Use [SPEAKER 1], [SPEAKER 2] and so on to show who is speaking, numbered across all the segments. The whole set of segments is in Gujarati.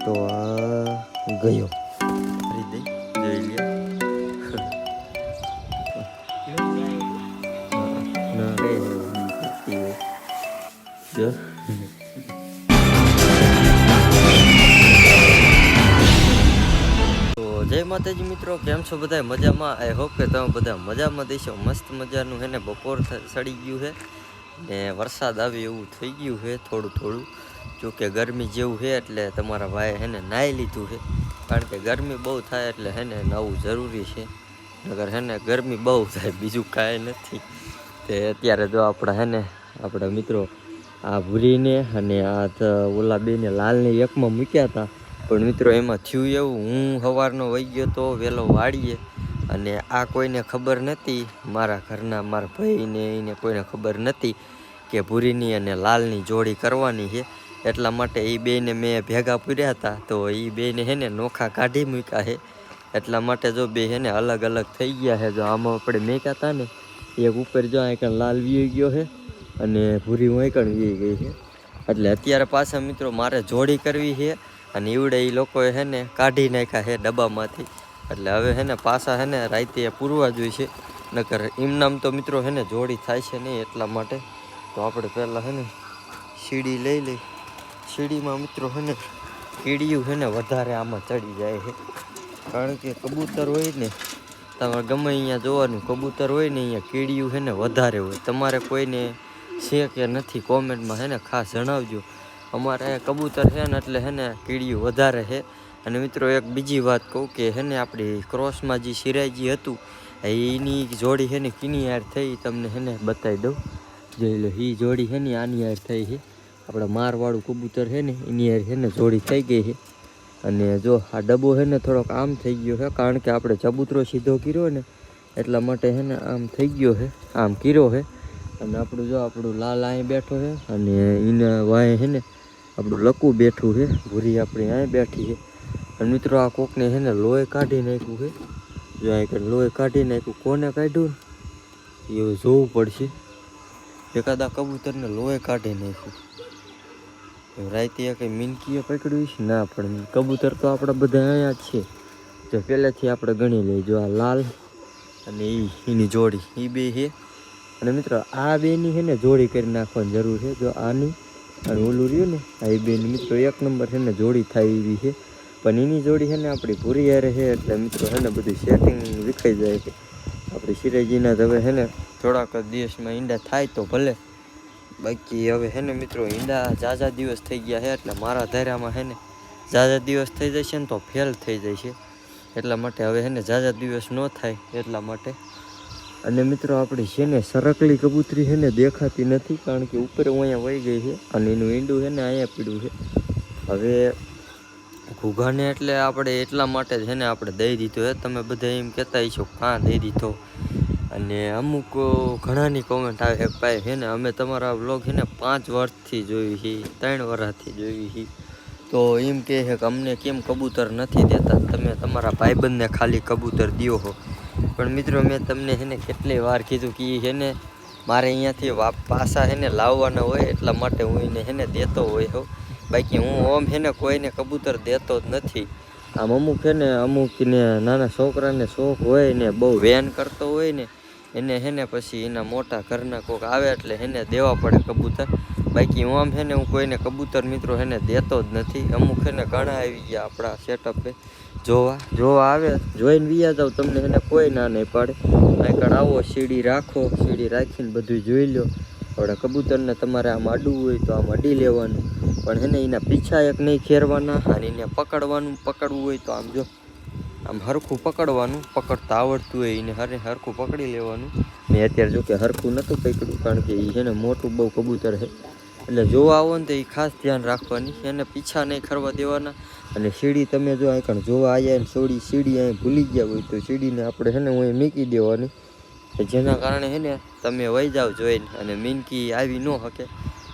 [SPEAKER 1] તો આ ગયો દઈ જોઈ લે ના રે જો જય માતાજી મિત્રો, કેમ છો બધા? મજામાં? આઈ હોપ કે તમે બધા મજામાં દેશો. મસ્ત મજાનું હે ને બપોર સડી ગયું છે ને વરસાદ આવે એવું થઈ ગયું છે થોડું થોડું. જોકે ગરમી જેવું છે એટલે તમારા ભાઈ હે ને નાહી લીધું છે, કારણ કે ગરમી બહુ થાય એટલે હે ને નાવું જરૂરી છે. નગર હે ને ગરમી બહુ થાય, બીજું કાંઈ નથી. તે અત્યારે જો આપણા મિત્રો આ ભૂરીને અને આ ઓલા બેને લાલને એકમાં મૂક્યા હતા. પણ મિત્રો એમાં થયું એવું, હું સવારનો વહી ગયો તો વહેલો વાળીએ, અને આ કોઈને ખબર નથી, મારા ઘરના મારા ભાઈને એને કોઈને ખબર નથી કે ભૂરીની અને લાલની જોડી કરવાની છે. એટલા માટે એ બેને મેં ભેગા પૂર્યા હતા, તો એ બેને હે ને નોખા કાઢી મૂક્યા છે. એટલા માટે જો બે હે ને અલગ અલગ થઈ ગયા છે. જો આમાં આપણે મેક્યા હતા ને, એક ઉપર જો આ લાલ વી ગયો છે અને ભૂરી વાંકણ વી ગઈ છે. એટલે અત્યારે પાછા મિત્રો મારે જોડી કરવી છે, અને એવડે એ લોકોએ હે ને કાઢી નાખ્યા છે ડબ્બામાંથી. એટલે હવે હે ને પાછા હે ને રાતે પૂરવા જોઈશે, નકર એમનામ તો મિત્રો હે ને જોડી થાય છે નહીં. એટલા માટે તો આપણે પહેલાં હે ને સીડી લઈ લઈ. સીડીમાં મિત્રો હે ને કીડિયું હે ને વધારે આમાં ચડી જાય છે, કારણ કે કબૂતર હોય ને, તમારે ગમે અહીંયા જોવાનું કબૂતર હોય ને અહીંયા કીડિયું હે ને વધારે હોય. તમારે કોઈને છે કે નથી કોમેન્ટમાં હે ને ખાસ જણાવજો. અમારે કબૂતર છે ને એટલે હે ને કીડિયું વધારે છે. અને મિત્રો એક બીજી વાત કહું કે હે ને આપણી ક્રોસમાં જે સિરાજી હતું એની જોડી છે ને કીની યાર થઈ, તમને હે ને બતાવી દઉં. જોઈ લો, એ જોડી છે ને આની યાર થઈ છે. આપણા મારવાળું કબૂતર છે ને એની યાર છે ને જોડી થઈ ગઈ છે. અને જો આ ડબ્બો છે ને થોડોક આમ થઈ ગયો છે, કારણ કે આપણે ચબૂતરો સીધો કર્યો ને એટલા માટે છે ને આમ થઈ ગયો છે, આમ કર્યો છે. અને આપણું લાલ અહીં બેઠો છે, અને એના વાંહે છે ને આપણું લકું બેઠું છે, ભૂરી આપણી અહીં બેઠી છે. અને મિત્રો આ કોકને છે ને લોહી કાઢી નાખ્યું છે. જો અહીં લોહી કાઢી નાખ્યું, કોને કાઢ્યું એવું જોવું પડશે. એકાદા કબૂતરને લોહી કાઢી નાખ્યું. રાતે કંઈ મીનકીએ પકડ્યું છે ના, પણ કબૂતર તો આપણા બધા અહીંયા જ છે. જો પહેલેથી આપણે ગણી લઈએ. જો આ લાલ અને એની જોડી એ બે છે. અને મિત્રો આ બેની છે ને જોડી કરી નાખવાની જરૂર છે. જો આની અને ઓલું રહ્યું ને આ બેની મિત્રો એક નંબર છે ને જોડી થાય એવી છે. પણ એની જોડી છે ને આપણી ભૂરી યારે છે, એટલે મિત્રો છે ને બધું સેટિંગ વિખાઈ જાય છે. આપણી સિરાજીના હવે છે ને થોડાક દિવસમાં ઈંડા થાય તો ભલે, બાકી હવે છે ને મિત્રો ઈંડા ઝાઝા દિવસ થઈ ગયા છે, એટલે મારા ધાર્યામાં છે ને ઝાઝા દિવસ થઈ જશે ને તો ફેલ થઈ જાય છે. એટલા માટે હવે છે ને ઝાઝા દિવસ ન થાય એટલા માટે. અને મિત્રો આપણી છે ને સરકલી કબૂતરી છે ને દેખાતી નથી, કારણ કે ઉપર અહીંયા વહી ગઈ છે, અને એનું ઈંડું છે ને અહીંયા પીડ્યું છે. હવે ઘૂઘાને એટલે આપણે એટલા માટે છે ને આપણે દઈ દીધો છે. તમે બધા એમ કહેતા છો કાં દઈ દીધો, અને અમુક ઘણાની કોમેન્ટ આવે છે ભાઈ છે ને અમે તમારા વ્લોગ છે ને 5 વર્ષથી જોઈ છે, 3 વર્ષથી જોઈ છે, તો એમ કહે છે કે અમને કેમ કબૂતર નથી દેતા, તમે તમારા ભાઈબંધને ખાલી કબૂતર દ્યો છો. પણ મિત્રો મેં તમને છે ને કેટલી વાર કીધું કે છે ને મારે અહીંયાથી પાછા છે ને લાવવાના હોય, એટલા માટે હું એને છે ને દેતો હોય હોઉં. બાકી હું ઓમ છે ને કોઈને કબૂતર દેતો જ નથી. આમ અમુક છે ને અમુકને નાના છોકરાને શોખ હોય ને, બહુ વેન કરતો હોય ને, એને છે ને પછી એના મોટા ઘરના કોક આવે એટલે એને દેવા પડે કબૂતર. બાકી હું આમ છે ને હું કોઈને કબૂતર મિત્રો છે ને દેતો જ નથી. અમુક છે ને ઘણા આવી ગયા આપણા સેટઅપે જોવા આવે, જોઈને વિયા જાવ, તમને એને કોઈ ના નહીં પાડે. આગળ આવો, સીડી રાખો, સીડી રાખીને બધું જોઈ લો. આપણે કબૂતરને તમારે આમ અડવું હોય તો આમ અડી લેવાનું, પણ છે ને એના પીછા એક નહીં ખેરવાના, અને એને પકડવું હોય તો આમ જો આમ હરખું પકડવાનું, પકડતા આવડતું હોય એને હરખું પકડી લેવાનું. મેં અત્યારે જો કે હરખું નહોતું પકડ્યું, કારણ કે એ છે ને મોટું બહુ કબૂતર છે. એટલે જોવા આવો ને તો એ ખાસ ધ્યાન રાખવાની, એને પીછા નહીં ખરવા દેવાના. અને સીડી તમે જો અહીં જોવા આવ્યા ને સીડી અહીં ભૂલી ગયા હોય તો સીડીને આપણે છે ને હું મૂકી દેવાની, જેના કારણે છે ને તમે વહી જાઓ જોઈને, અને મીનકી આવી ન શકે.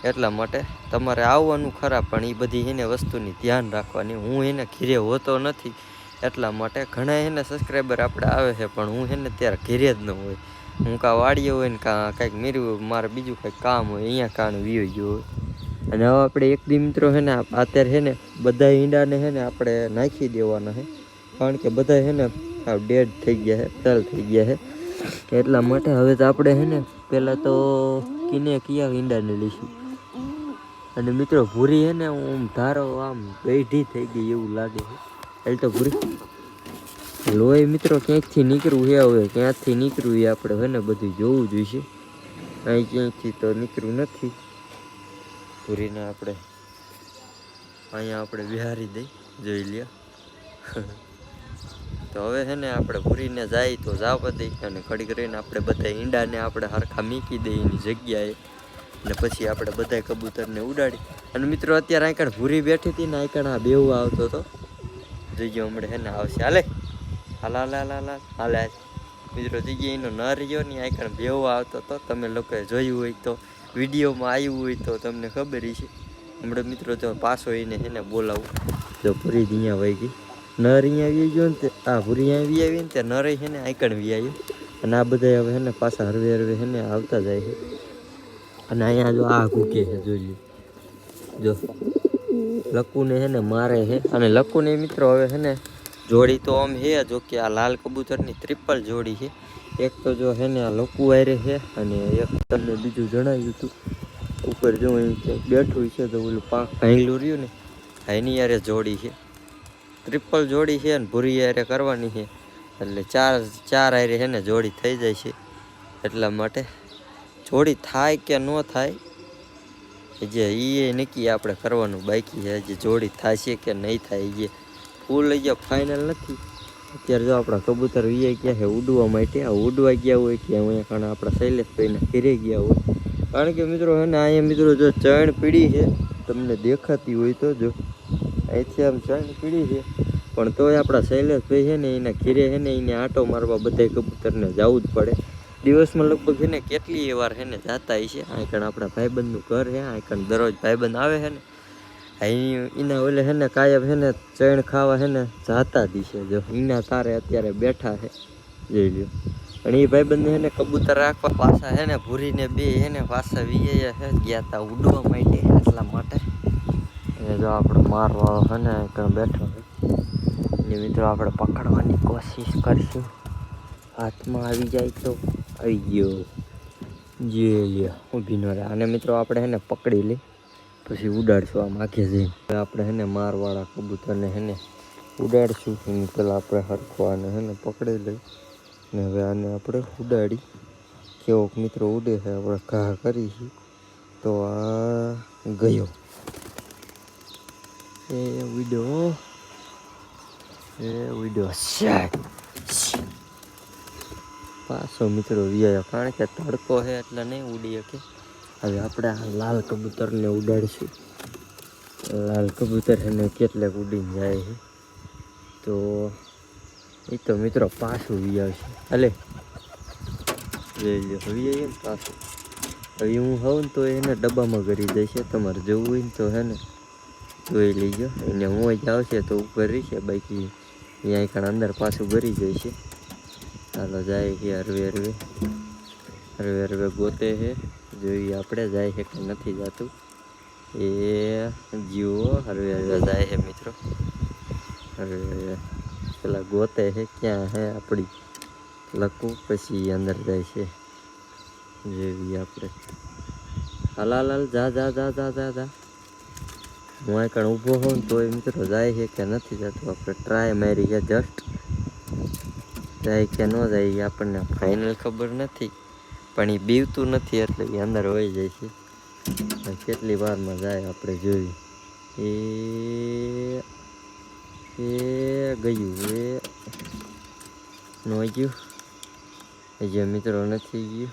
[SPEAKER 1] એટલા માટે તમારે આવવાનું ખરા, પણ એ બધી એને વસ્તુની ધ્યાન રાખવાની. હું એને ઘીરે હોતો નથી, એટલા માટે ઘણા એને સબસ્ક્રાઈબર આપણે આવે છે, પણ હું એને ત્યારે ઘીરે જ ન હોય. હું કાં વાડીએ હોય ને કાં કાંઈક મેળવ્યું, મારે બીજું કંઈક કામ હોય, અહીંયા કાણ વીયો ગયો હોય. અને હવે આપણે એક દી મિત્રો છે ને અત્યારે છે ને બધા ઈંડાને છે ને આપણે નાખી દેવાના છે, કારણ કે બધા છે ને ડેડ થઈ ગયા છે, ફેલ થઈ ગયા છે, એટલા માટે હવે તો આપણે છે ને પહેલાં તો કયા ઈંડાને લઈશું. અને મિત્રો ભૂરી છે ને હું ધારો આમ ગઈઢી થઈ ગઈ એવું લાગે છે. એટલે તો ભૂરી લોહી મિત્રો ક્યાંકથી નીકળવું છે, હવે ક્યાંથી નીકળવું એ આપણે છે ને બધું જોવું જોઈશે. અહીં ક્યાંયથી તો નીકળવું નથી. ભૂરીને આપણે અહીંયા આપણે બિહારી દઈ જોઈ લ્યો. તો હવે છે ને આપણે ભૂરીને જાય તો જવા દઈ, અને ઘડી કરીને આપણે બધા ઈંડાને આપણે હરખા મીકી દઈએ એની જગ્યાએ, અને પછી આપણે બધા કબૂતરને ઉડાડી. અને મિત્રો અત્યારે આંકણ ભૂરી બેઠી હતી ને આંકણ આ બેવું આવતો હતો, જોઈજો હમણાં છે ને આવશે. હાલે હાલ હાલ હાલ હાલ હાલે મિત્રો જગ્યાએ એનો ન રહ્યો ને આંકણ બેવું આવતો હતો. તમે લોકોએ જોયું હોય તો વિડીયોમાં આવ્યું હોય તો તમને ખબર છે. હમણાં મિત્રો જો પાછો એને છે ને બોલાવું. જો ભૂરી અહીંયા વહી ગઈ, નર અહીંયા આવી ગયો ને તે આ ભૂરી અહીંયા આવી ને તે નર છે ને આંકણ વી આવ્યું. અને આ બધા હવે છે ને પાછા હરવે હરવે છે ને આવતા જાય છે. અને અહીંયા જો આ ઘૂકે છે જોઈ જો, લકુને છે ને મારે છે. અને લકુને મિત્રો હવે છે ને જોડી તો આમ છે, જો કે આ લાલ કબૂતરની ટ્રિપલ જોડી છે. એક તો જો છે ને આ લકુ વાયરે છે, અને એક તમને બીજું જણાવ્યું હતું ઉપર જો અહીં ક્યાંક બેઠું છે તો ઓલું પાંખ ભાંગલું રહ્યું ને એની યારે જોડી છે, ટ્રિપલ જોડી છે. અને ભૂરી યારે કરવાની છે એટલે ચાર આરે છે ને જોડી થઈ જાય છે. એટલા માટે જોડી થાય કે ન થાય જે એ નક્કી આપણે કરવાનું બાકી છે. જે જોડી થાય છે કે નહીં થાય એ ફૂલ જે ફાઇનલ નથી. અત્યારે જો આપણા કબૂતર વીએ ગયા છે ઉડવા માટે, આ ઉડવા ગયા હોય કે અહીંયા કારણ આપણા શૈલેષભાઈને ઘેરે ગયા હોય. કારણ કે મિત્રો છે ને અહીંયા મિત્રો જો ચણ પીડી છે, તમને દેખાતી હોય તો જો અહીંથી આમ ચણ પીડી છે, પણ તોય આપણા શૈલેષભાઈ છે ને એના ઘેરે છે ને એને આંટો મારવા બધા કબૂતરને જવું જ પડે. દિવસમાં લગભગ છે ને કેટલી વાર છે ને જાતા છે. આંકણ આપણા ભાઈબંધનું ઘર છે, આંકણ દરરોજ ભાઈબંધ આવે છે ને એના ઓલે છે ને કાયમ છે ને ચણ ખાવા છે ને જાતા દીશે. જો એના તારે અત્યારે બેઠા છે જોઈ લ્યો. અને એ ભાઈબંધ છે ને કબૂતર રાખવા પાછા છે ને ભૂરીને બે છે ને પાછા વીએ છે ગયા તા ઉડવા માટે. એટલા માટે એ જો આપણે મારવાળો છે ને આંકણ બેઠો છે. અને મિત્રો આપણે પકડવાની કોશિશ કરશું, હાથમાં આવી જાય તો આવી ગયો જે લ્યો ઊભી ન રહે. અને મિત્રો આપણે છે ને પકડી લઈ પછી ઉડાડશું આમ આખે જઈને. આપણે છે ને મારવાળા કબૂતરને છે ને ઉડાડશું. એની પહેલાં આપણે હરખવાને છે ને પકડી લઈ ને હવે આને આપણે ઉડાડી કેવોક મિત્રો ઉડે છે આપણે ઘા કરીશું. તો આ ગયો એ વિડીયો પાછો મિત્રો વ્યાયો, કારણ કે તડકો છે એટલે નહીં ઉડી શકે. હવે આપણે આ લાલ કબૂતરને ઉડાડીશું. લાલ કબૂતર એને કેટલાક ઉડીને જાય છે તો એ તો મિત્રો પાછું વ્યાવશે. હાલે જોઈ લો વ્યાય ને પાછું. હવે હું હોઉં ને તો એને ડબ્બામાં કરી દઈશ. તમારે જવું હોય ને તો હે ને જોઈ લેજો. એને હું જ આવશે તો ઉપર રહીશે, બાકી અહીંયા કાંઈ અંદર પાછું ભરી જાય છે. ચાલો જાય કે હરવે ગોતે છે, જોઈએ આપણે જાય છે કે નથી જતું. એ જીવો હરવે જાય છે મિત્રો, હરવે પેલા ગોતે છે ક્યાં હે આપણી લકું, પછી અંદર જાય છે જેવી આપણે. હાલ જા જા જા જા જા જા. હું આ કાંઈ ઊભો હોઉં ને તો એ મિત્રો જાય છે કે નથી જતું. આપણે ટ્રાય મારી છે જસ્ટ, જાય કે ન જાય એ આપણને ફાઇનલ ખબર નથી, પણ એ બીવતું નથી એટલે એ અંદર વહી જાય છે. કેટલી વારમાં જાય આપણે જોયું. એ ગયું એ ન ગયું જે મિત્રો નથી ગયું.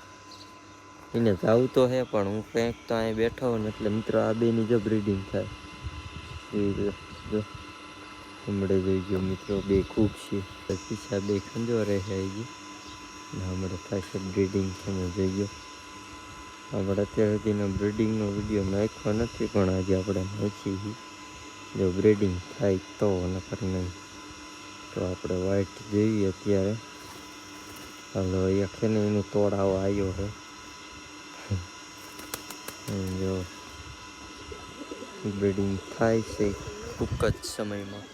[SPEAKER 1] એને જવું તો હે પણ હું કંઈક તો અહીં બેઠો હોય ને એટલે મિત્રો આ બેની જો બ્રીડિંગ થાય જો હમણાં જોઈ ગયો મિત્રો બે ખૂબ છે પીછા બે ખંજો રહે છે હમણાં પાસે બ્રીડિંગ છે મેં જોઈ ગયો. આપણે અત્યાર સુધીનો બ્રીડિંગનો વિડીયો નાખ્યો નથી પણ આજે આપણે નાખી જો બ્રીડિંગ થાય તો નકર નહીં તો આપણે વાઇટ જોઈએ અત્યારે. હાલો એક છે ને એનું તોડાવો આવ્યો છે જો બ્રીડિંગ થાય છે ટૂંક જ સમયમાં.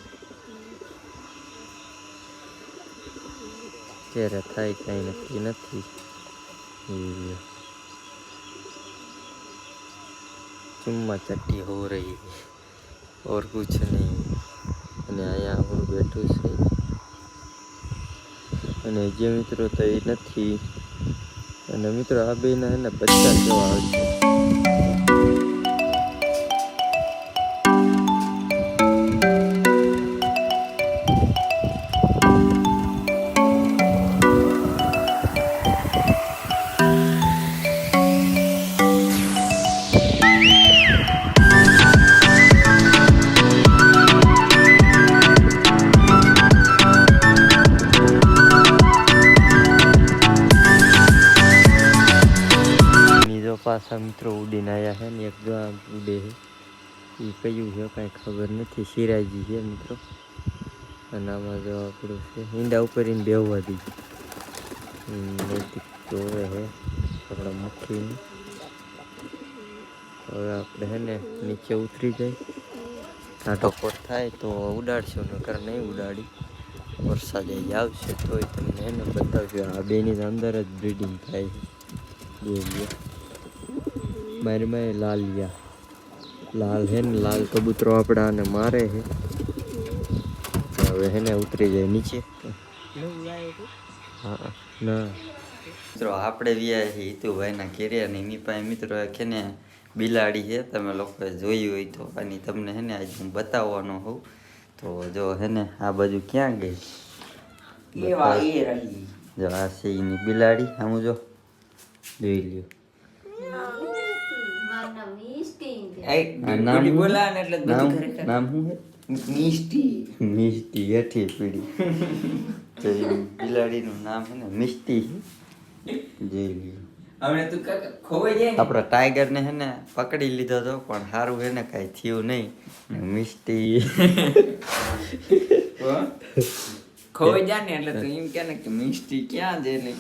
[SPEAKER 1] ત્યારે થાય કાંઈ નક્કી નથી. ચુમ્मा चट्टी हो रही है और कुछ नहीं. અને અહીંયા આપણું બેઠું છે અને જે મિત્રો તો એ નથી. અને મિત્રો આ બેના એને બચ્ચા કેવા આવશે. પાછા મિત્રો ઉડીને આવ્યા છે ને એક જો આમ ઉડે છે એ કયું છે કાંઈ ખબર નથી. સિરાજી છે મિત્રો. અને આમાં જો આપણું છે ઈંડા ઉપર એને બેહવા દીધું નૈતિક જોવે છે આપણા મખીને. હવે આપણે છે ને નીચે ઉતરી જાય ટાટોપોટ થાય તો ઉડાડશું, નકર નહીં ઉડાડી. વરસાદ આવશે તોય તમને એને બતાવશું. આ બેની અંદર જ બ્રીડિંગ થાય છે. મારી માં લાલિયા લાલ હે ને લાલ કબૂતરો આપણા આને મારે છે. હવે હે ને ઉતરી જાય નીચે. હા ના મિત્રો આપણે વ્યા છીએ હિતુભાઈના ઘેરે અને એની પાસે મિત્રો કે ને બિલાડી છે. તમે લોકોએ જોઈ હોય તો આની તમને હે ને આજે હું બતાવવાનો હોઉં. તો જો હે ને આ બાજુ ક્યાં ગઈ જો આ છે એની બિલાડી. આમ જો જોઈ લ્યો. નામ શું હે? મિષ્ટી હેઠી પીડી. તો બિલાડીનું નામ છે ને મિષ્ટી. જોઈ લ્યો. આપણા ટાઈગર ને હે ને પકડી લીધો હતો પણ સારું હે ને કઈ થયું નહીં. મિષ્ટી
[SPEAKER 2] ખોવાઈ જાય ને એટલે તું એમ કે ને કે મિષ્ટી ક્યાં છે ને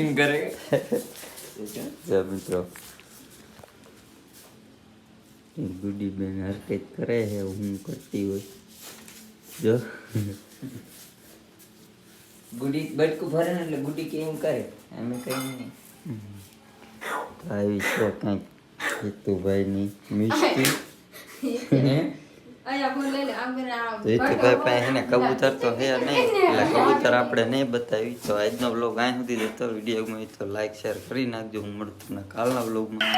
[SPEAKER 2] એમ કરે.
[SPEAKER 1] મિત્રો ગુડી બેન હરકત કરે છે હું કરતી હોય. જો
[SPEAKER 2] ગુડી બટકું ભરે ને એટલે ગુડી કેમ કરે અમે કઈ નહીં.
[SPEAKER 1] આવી છે કંઈક હિતુભાઈની મિષ્ટી. હિતુભાઈ પાસે ને કબૂતર તો હે નહીં એટલે કબૂતર આપણે નહીં બતાવી. તો આજનો બ્લોગ અહીં સુધી જતો. વિડીયોમાં તો લાઈક શેર કરી નાખજો. હું મળું તમને કાલના બ્લોગમાં.